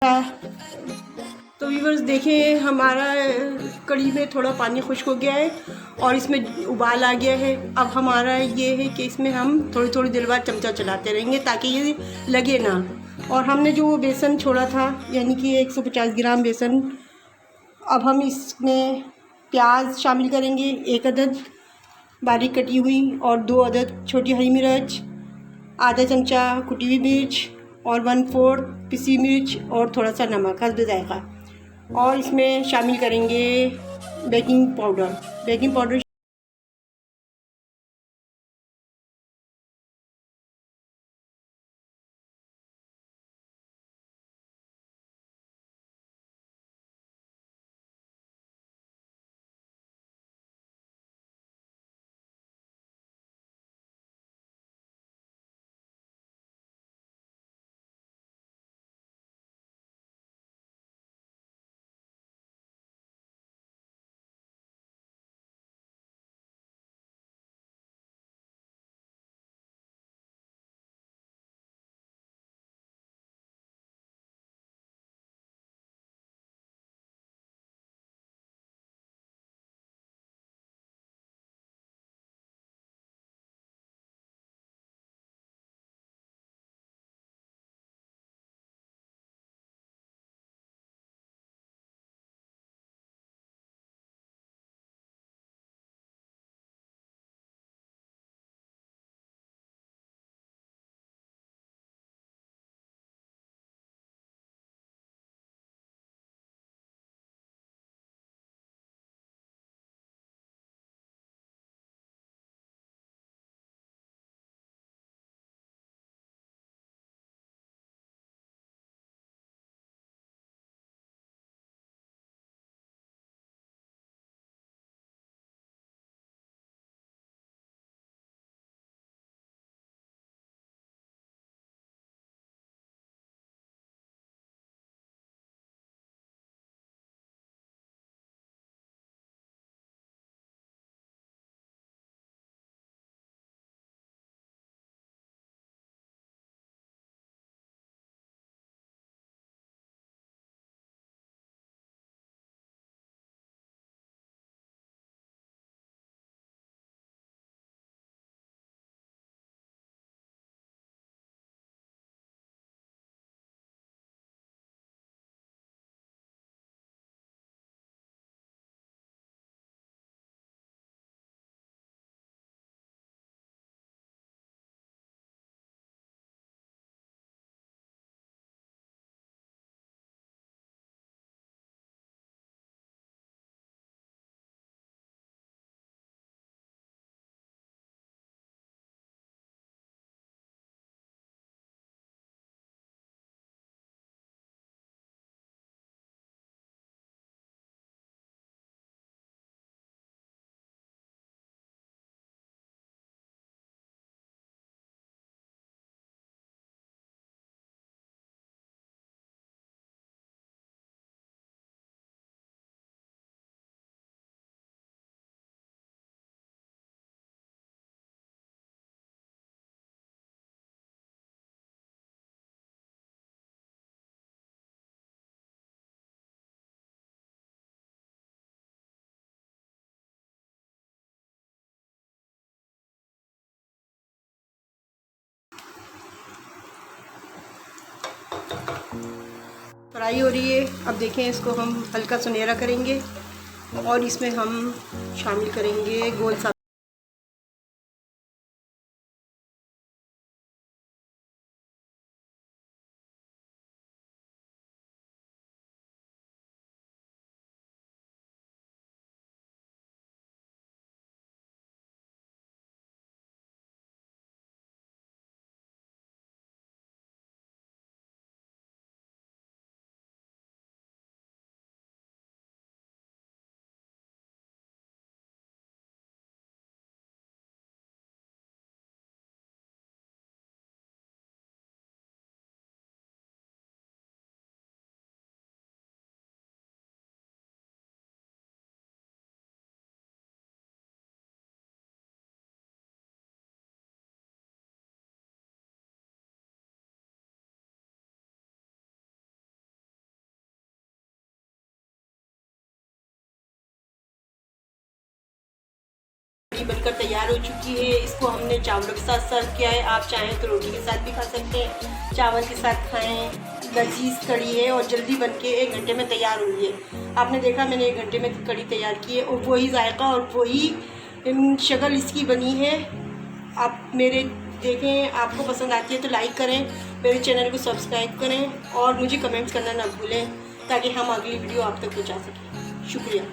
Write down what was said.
तो व्यूअर्स देखें, हमारा कढ़ी में थोड़ा पानी खुश्क हो गया है और इसमें उबाल आ गया है। अब हमारा ये है कि इसमें हम थोड़ी थोड़ी देर बाद चमचा चलाते रहेंगे ताकि ये लगे ना। और हमने जो बेसन छोड़ा था यानी कि 150 ग्राम बेसन, अब हम इसमें प्याज शामिल करेंगे, 1 अदद बारीक कटी हुई और 2 अदद छोटी हरी मिर्च, आधा चमचा कुटी हुई मिर्च और 1/4 पिसी मिर्च और थोड़ा सा नमक हस्ब जायका। और इसमें शामिल करेंगे बेकिंग पाउडर। फ्राई हो रही है। अब देखें, इसको हम हल्का सुनहरा करेंगे और इसमें हम शामिल करेंगे गोल सा कड़ी बनकर तैयार हो चुकी है। इसको हमने चावलों के साथ सर्व किया है। आप चाहें तो रोटी के साथ भी खा सकते हैं, चावल के साथ खाएं। लजीज कड़ी है और जल्दी बनके 1 घंटे में तैयार हुई है। आपने देखा मैंने 1 घंटे में कड़ी तैयार की है और वही जायका और वही शक्ल इसकी बनी है। आप मेरे देखें, आपको पसंद आती है तो लाइक करें, मेरे चैनल को सब्सक्राइब करें और मुझे कमेंट्स करना ना भूलें ताकि हम अगली वीडियो आप तक पहुंचा सकें। शुक्रिया।